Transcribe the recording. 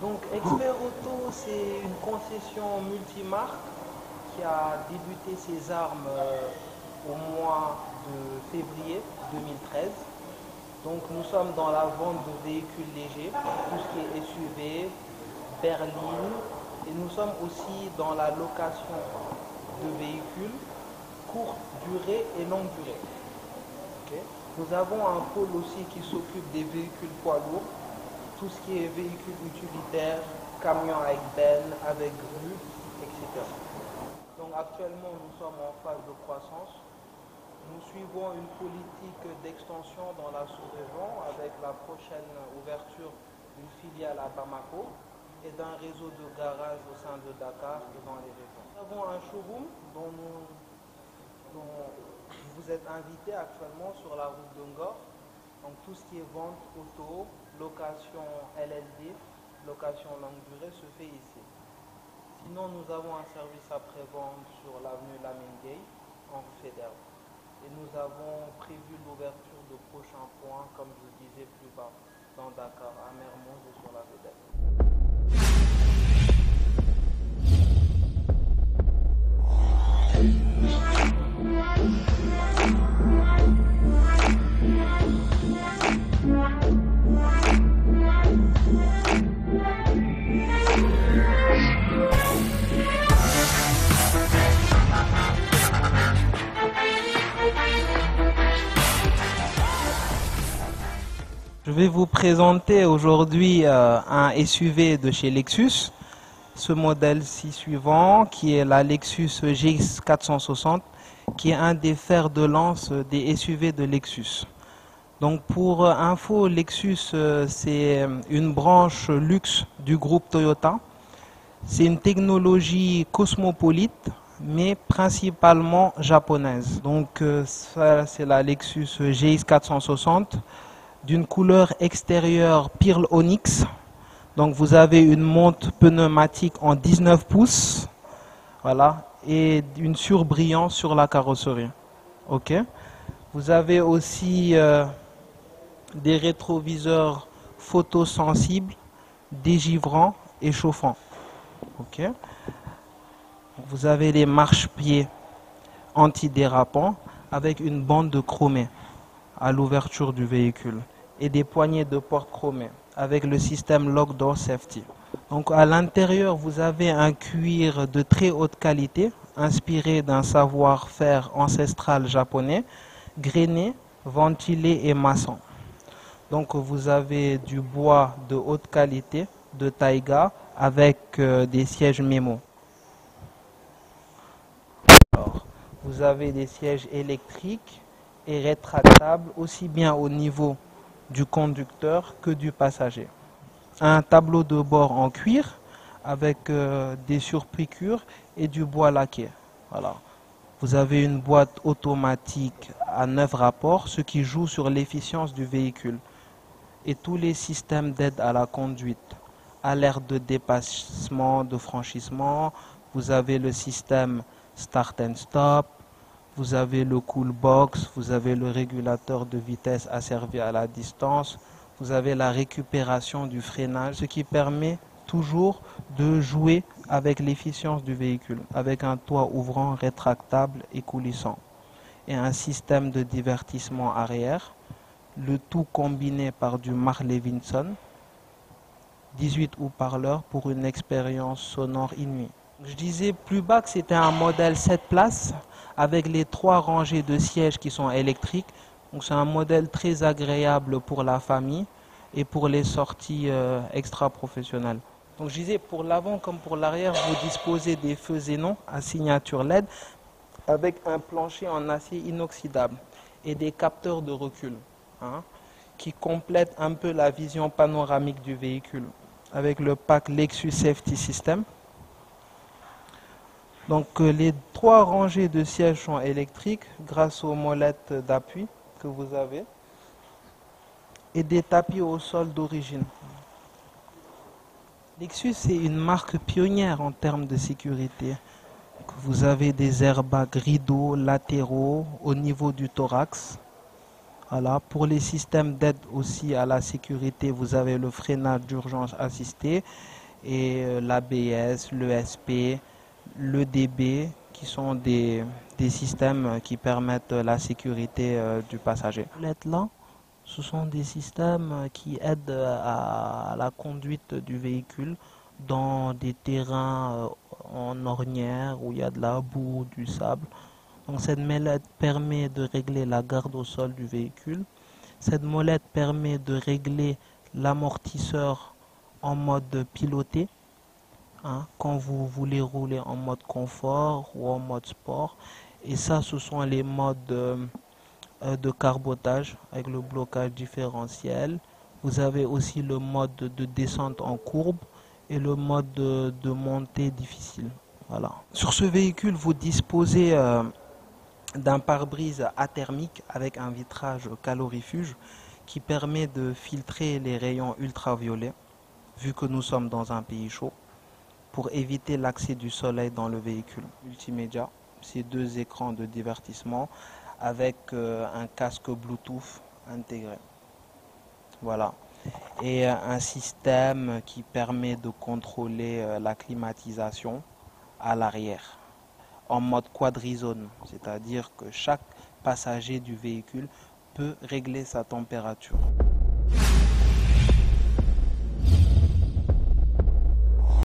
Donc Expert Auto, c'est une concession multimarque qui a débuté ses armes au mois de février 2013. Donc nous sommes dans la vente de véhicules légers, tout ce qui est SUV, berline, et nous sommes aussi dans la location de véhicules courte durée et longue durée. Okay. Nous avons un pôle aussi qui s'occupe des véhicules poids lourds, tout ce qui est véhicules utilitaires, camions avec benne, avec grue, etc. Donc actuellement nous sommes en phase de croissance. Nous suivons une politique d'extension dans la sous-région avec la prochaine ouverture d'une filiale à Bamako et d'un réseau de garages au sein de Dakar et dans les régions. Nous avons un showroom dont vous êtes invité actuellement sur la route de Ngor. Donc tout ce qui est vente auto, location LLD, location longue durée se fait ici. Sinon nous avons un service après-vente sur l'avenue Lamine Gueye en Fédère. Et nous avons prévu l'ouverture de prochains points, comme je le disais plus bas, dans Dakar, à Mermoz et sur la Vedette. Je vais vous présenter aujourd'hui un SUV de chez Lexus, ce modèle-ci suivant qui est la Lexus GX 460 qui est un des fers de lance des SUV de Lexus. Donc pour info, Lexus c'est une branche luxe du groupe Toyota. C'est une technologie cosmopolite mais principalement japonaise. Donc ça c'est la Lexus GX 460. D'une couleur extérieure Pearl Onyx. Donc vous avez une montre pneumatique en 19 pouces. Voilà. Et une surbrillance sur la carrosserie. Ok. Vous avez aussi des rétroviseurs photosensibles, dégivrants et chauffants. Ok. Vous avez les marchepieds antidérapants avec une bande de chromée à l'ouverture du véhicule et des poignées de porte chromées avec le système Lock Door Safety. Donc à l'intérieur, vous avez un cuir de très haute qualité inspiré d'un savoir-faire ancestral japonais, grainé, ventilé et maçon. Donc vous avez du bois de haute qualité de taïga avec des sièges mémo. Alors, vous avez des sièges électriques et rétractable aussi bien au niveau du conducteur que du passager. Un tableau de bord en cuir avec des surpiqûres et du bois laqué. Voilà. Vous avez une boîte automatique à 9 rapports, ce qui joue sur l'efficience du véhicule. Et tous les systèmes d'aide à la conduite, alerte de dépassement, de franchissement, vous avez le système Start and Stop, vous avez le cool box, vous avez le régulateur de vitesse asservi à la distance, vous avez la récupération du freinage, ce qui permet toujours de jouer avec l'efficience du véhicule, avec un toit ouvrant rétractable et coulissant, et un système de divertissement arrière, le tout combiné par du Marley-Vinson, 18 haut-parleurs pour une expérience sonore inouïe. Je disais plus bas que c'était un modèle 7 places, avec les 3 rangées de sièges qui sont électriques. Donc c'est un modèle très agréable pour la famille et pour les sorties extra-professionnelles. Donc je disais, pour l'avant comme pour l'arrière, vous disposez des feux xénon à signature LED avec un plancher en acier inoxydable et des capteurs de recul qui complètent un peu la vision panoramique du véhicule avec le pack Lexus Safety System. Donc les 3 rangées de sièges sont électriques grâce aux molettes d'appui que vous avez et des tapis au sol d'origine. Lexus est une marque pionnière en termes de sécurité. Vous avez des airbags rideaux latéraux au niveau du thorax Voilà. Pour les systèmes d'aide aussi à la sécurité, vous avez le freinage d'urgence assisté et l'ABS, l'ESP, l'EDB, qui sont des systèmes qui permettent la sécurité du passager. Là, ce sont des systèmes qui aident à la conduite du véhicule dans des terrains en ornière où il y a de la boue, du sable. Donc cette molette permet de régler la garde au sol du véhicule. Cette molette permet de régler l'amortisseur en mode piloté, hein, quand vous voulez rouler en mode confort ou en mode sport. Et ça, ce sont les modes de carbotage avec le blocage différentiel. Vous avez aussi le mode de descente en courbe et le mode de montée difficile. Voilà. Sur ce véhicule, vous disposez d'un pare-brise athermique avec un vitrage calorifuge qui permet de filtrer les rayons ultraviolets, vu que nous sommes dans un pays chaud, pour éviter l'accès du soleil dans le véhicule. Multimédia, c'est 2 écrans de divertissement avec un casque Bluetooth intégré. Voilà. Et un système qui permet de contrôler la climatisation à l'arrière en mode quadrizone, c'est-à-dire que chaque passager du véhicule peut régler sa température.